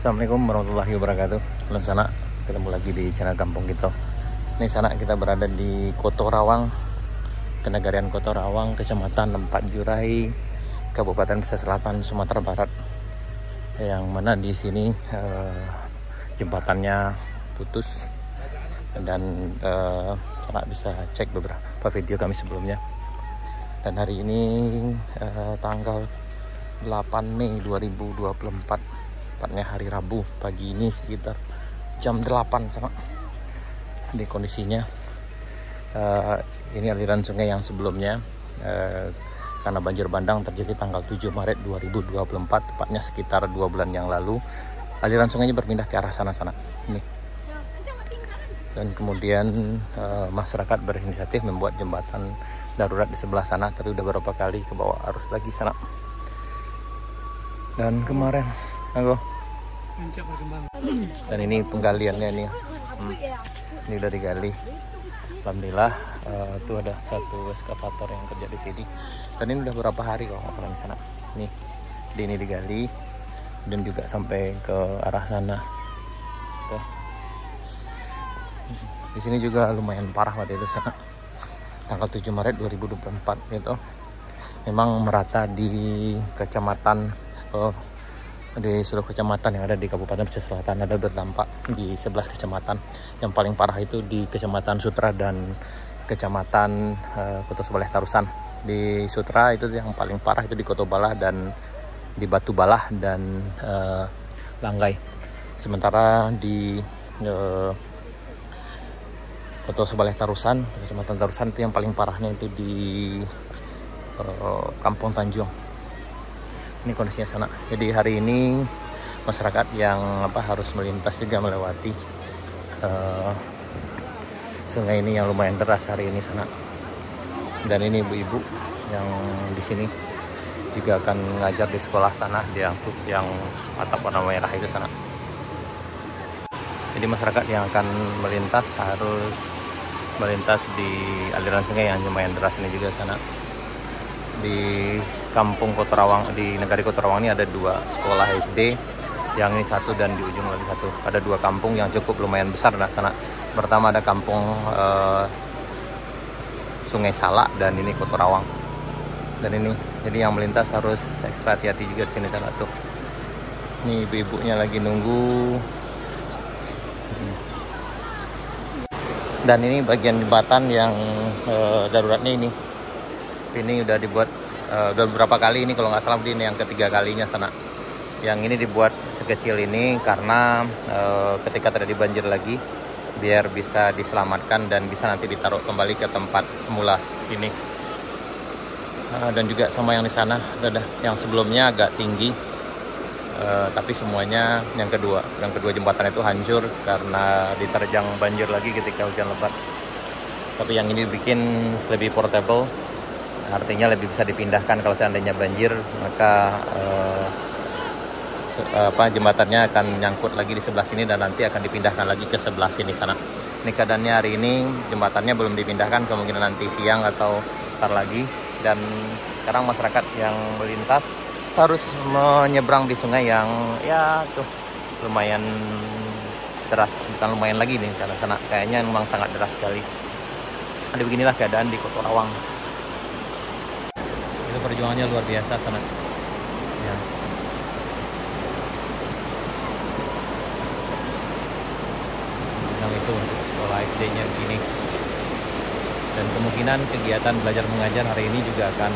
Assalamualaikum warahmatullahi wabarakatuh. Salam sana, ketemu lagi di channel Kampung Kita. Ini sana kita berada di Koto Rawang, Kenegarian Koto Rawang, Kecamatan Empat Jurai, Kabupaten Pesisir Selatan, Sumatera Barat. Yang mana di sini jembatannya putus dan sana bisa cek beberapa video kami sebelumnya. Dan hari ini tanggal 8 Mei 2024, tepatnya hari Rabu pagi ini sekitar jam 8 sama. Di kondisinya ini aliran sungai yang sebelumnya karena banjir bandang terjadi tanggal 7 Maret 2024, tepatnya sekitar 2 bulan yang lalu. Aliran sungainya berpindah ke arah sana-sana ini. Dan kemudian masyarakat berinisiatif membuat jembatan darurat di sebelah sana, tapi udah beberapa kali ke bawah arus lagi sana. Dan kemarin dan ini penggaliannya nih, ini udah digali. Alhamdulillah tuh ada satu eskavator yang kerja di sini. Dan ini udah beberapa hari kalau nggak salah di sana. Nih, ini digali dan juga sampai ke arah sana. Tuh. Di sini juga lumayan parah waktu itu sana. Tanggal 7 Maret 2024 gitu. Memang merata di kecamatan di seluruh kecamatan yang ada di Kabupaten Pesisir Selatan, ada berdampak di 11 kecamatan. Yang paling parah itu di Kecamatan Sutra dan Kecamatan Kota Sebaleh Tarusan. Di Sutra itu yang paling parah itu di Koto Balah dan di Batu Balah dan Langgai. Sementara di Kota Sebaleh Tarusan, Kecamatan Tarusan itu yang paling parahnya itu di Kampung Tanjung. Ini kondisinya sana. Jadi hari ini masyarakat yang harus melintas juga melewati sungai ini yang lumayan deras hari ini sana. Dan ini ibu-ibu yang di sini juga akan ngajar di sekolah sana, yang atap warna merah itu sana. Jadi masyarakat yang akan melintas harus melintas di aliran sungai yang lumayan deras ini juga sana. Di Kampung Koto Rawang, di Negari Koto Rawang ini ada 2 sekolah SD, yang ini satu dan di ujung lagi satu. Ada 2 kampung yang cukup lumayan besar di sana. Pertama ada kampung Sungai Salak dan ini Koto Rawang. Dan ini, jadi yang melintas harus ekstra hati-hati juga di sini sana tuh. Ini ibu-ibunya lagi nunggu. Dan ini bagian jembatan yang daruratnya ini. Ini udah dibuat udah beberapa kali ini, kalau nggak salah ini yang ketiga kalinya sana. Yang ini dibuat sekecil ini karena ketika terjadi banjir lagi biar bisa diselamatkan dan bisa nanti ditaruh kembali ke tempat semula sini. Dan juga sama yang di sana, ada yang sebelumnya agak tinggi, tapi semuanya yang kedua jembatan itu hancur karena diterjang banjir lagi ketika hujan lebat. Tapi yang ini bikin lebih portable. Artinya lebih bisa dipindahkan kalau seandainya banjir, maka jembatannya akan nyangkut lagi di sebelah sini dan nanti akan dipindahkan lagi ke sebelah sini sana. Ini keadaannya hari ini jembatannya belum dipindahkan, kemungkinan nanti siang atau ntar lagi. Dan sekarang masyarakat yang melintas harus menyeberang di sungai yang ya tuh lumayan deras, bukan lumayan lagi nih karena sana kayaknya memang sangat deras sekali. Ada beginilah keadaan di Koto Rawang. Itu perjuangannya luar biasa sana. Ya. Yang itu untuk sekolah SD-nya gini. Dan kemungkinan kegiatan belajar mengajar hari ini juga akan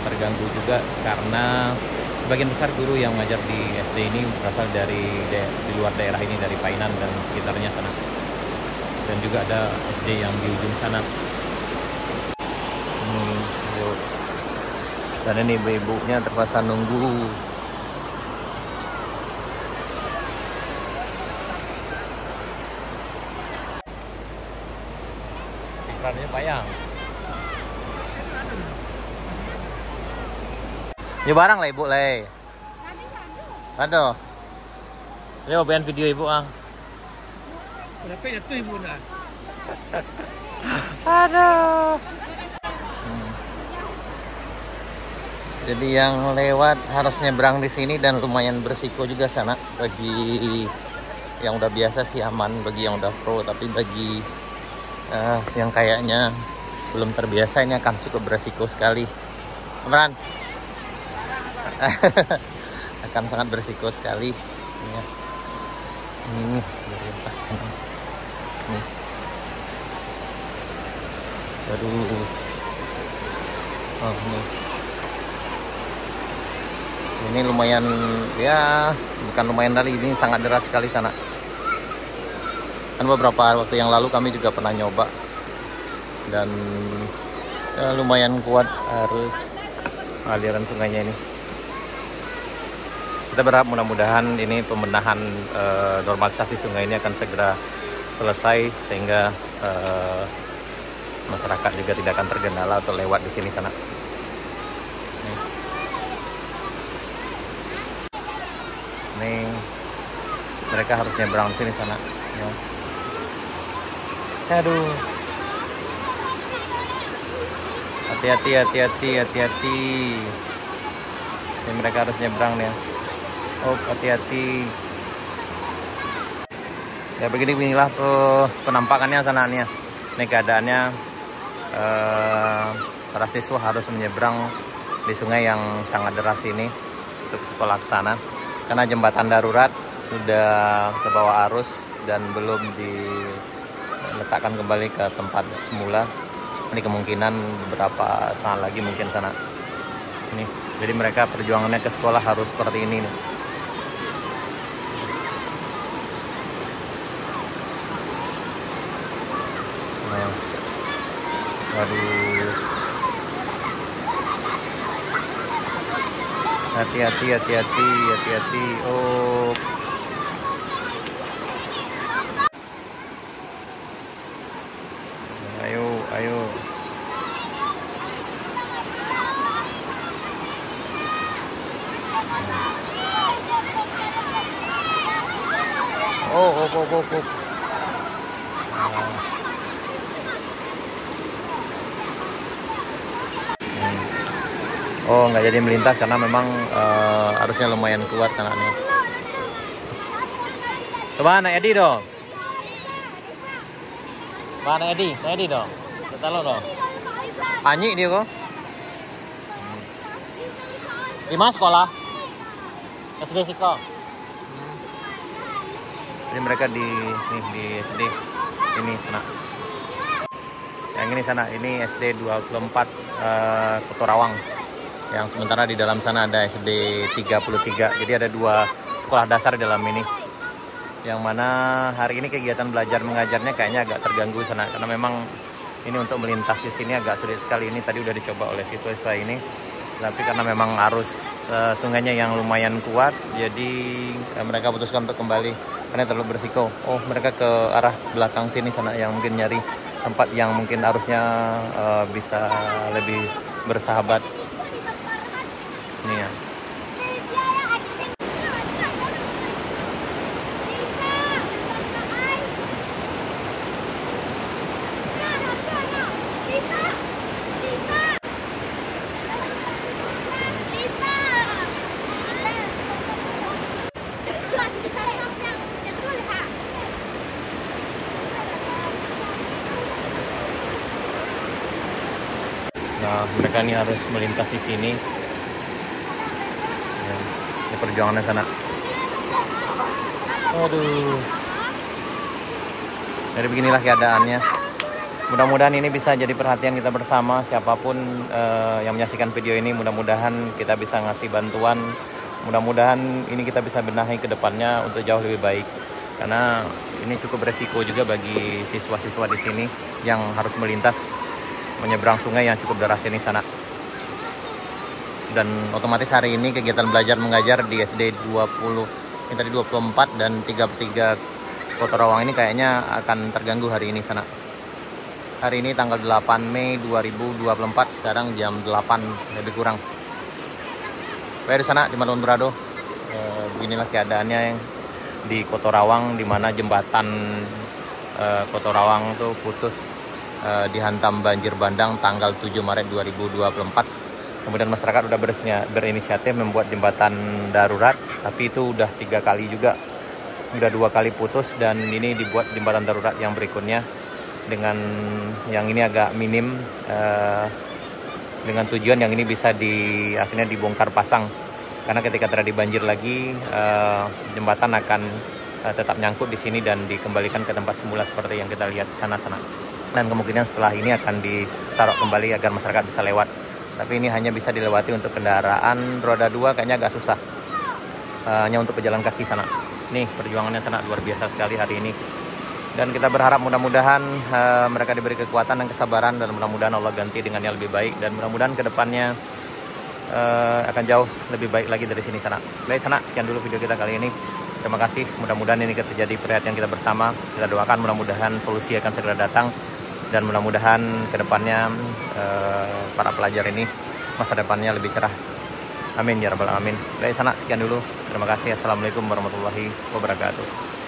terganggu juga karena sebagian besar guru yang mengajar di SD ini berasal dari di luar daerah ini, dari Painan dan sekitarnya sana. Dan juga ada SD yang di ujung sana. Dan ini ibu-ibunya terpaksa nunggu. Iklannya payang. Ini barang lah ibu lah. Aduh. Ini mau pengen video ibu ah. Berapa ya tuh ibu nak? Aduh. Jadi yang lewat harus nyebrang di sini dan lumayan berisiko juga sana. Bagi yang udah biasa sih aman, bagi yang udah pro, tapi bagi yang kayaknya belum terbiasa ini akan cukup berisiko sekali. Beneran. Akan sangat berisiko sekali. Ya. Ini dilepaskan. Nih. Aduh. Oh, nih. Ini lumayan, ya bukan lumayan dari ini sangat deras sekali sana. Kan beberapa waktu yang lalu kami juga pernah nyoba dan ya, lumayan kuat arus aliran sungainya ini. Kita berharap mudah-mudahan ini pembenahan normalisasi sungai ini akan segera selesai sehingga masyarakat juga tidak akan tergendala atau lewat di sini sana. Nih, mereka harus nyebrang di sini sana. Ya. Aduh. Hati-hati. Ini mereka harus nyebrang nih. Oh, hati-hati. Ya beginilah penampakannya sana nih. Ini keadaannya para siswa harus menyeberang di sungai yang sangat deras ini untuk sekolah ke sana. Karena jembatan darurat sudah terbawa arus dan belum diletakkan kembali ke tempat semula. Ini kemungkinan beberapa saat lagi mungkin sana. Ini, jadi mereka perjuangannya ke sekolah harus seperti ini nih. Nah, waduh. Hati-hati. Oh. Ayo. Oh. Oh, nggak jadi melintas karena memang arusnya lumayan kuat sana nih. Coba naik Edi dong. Coba naik Edi dong. Betul dong. Panik dia kok. Di mana sekolah? SD Siko. Jadi mereka di SD ini sana. Yang ini sana, ini SD 24 Kotorawang. Yang sementara di dalam sana ada SD 33. Jadi ada 2 sekolah dasar di dalam ini. Yang mana hari ini kegiatan belajar mengajarnya kayaknya agak terganggu sana. Karena memang ini untuk melintasi sini agak sulit sekali. Ini tadi udah dicoba oleh siswa-siswa ini. Tapi karena memang arus sungainya yang lumayan kuat, jadi mereka putuskan untuk kembali. Karena terlalu berisiko. Oh, mereka ke arah belakang sini sana yang mungkin nyari tempat yang mungkin arusnya bisa lebih bersahabat. Ini ya. Nah, mereka ini harus melintasi sini. Ini perjuangannya sana. Aduh. Jadi beginilah keadaannya. Mudah-mudahan ini bisa jadi perhatian kita bersama. Siapapun yang menyaksikan video ini, mudah-mudahan kita bisa ngasih bantuan. Mudah-mudahan ini kita bisa benahi ke depannya untuk jauh lebih baik. Karena ini cukup beresiko juga bagi siswa-siswa di sini yang harus melintas menyeberang sungai yang cukup deras ini sana. Dan otomatis hari ini kegiatan belajar mengajar di SD 20 ini tadi 24 dan 33 Kotorawang ini kayaknya akan terganggu hari ini sana. Hari ini tanggal 8 Mei 2024, sekarang jam 8 lebih kurang. Di sana di Malun Berado, beginilah keadaannya yang di Kotorawang, di mana jembatan Kotorawang tuh putus dihantam banjir bandang tanggal 7 Maret 2024 Kemudian masyarakat udah berinisiatif membuat jembatan darurat, tapi itu udah 3 kali juga, udah 2 kali putus, dan ini dibuat jembatan darurat yang berikutnya dengan yang ini agak minim, dengan tujuan yang ini bisa akhirnya dibongkar pasang, karena ketika terjadi banjir lagi jembatan akan tetap nyangkut di sini dan dikembalikan ke tempat semula seperti yang kita lihat sana-sana. Dan kemungkinan setelah ini akan ditaruh kembali agar masyarakat bisa lewat. Tapi ini hanya bisa dilewati untuk kendaraan roda 2, kayaknya agak susah. Hanya untuk pejalan kaki sana. Nih perjuangannya sangat luar biasa sekali hari ini. Dan kita berharap mudah-mudahan mereka diberi kekuatan dan kesabaran, dan mudah-mudahan Allah ganti dengan yang lebih baik, dan mudah-mudahan kedepannya akan jauh lebih baik lagi dari sini sana. Baik sana, sekian dulu video kita kali ini. Terima kasih, mudah-mudahan ini terjadi perhatian kita bersama. Kita doakan mudah-mudahan solusi akan segera datang, dan mudah-mudahan kedepannya para pelajar ini masa depannya lebih cerah. Amin ya rabbal alamin. Baik sana, sekian dulu. Terima kasih. Assalamualaikum warahmatullahi wabarakatuh.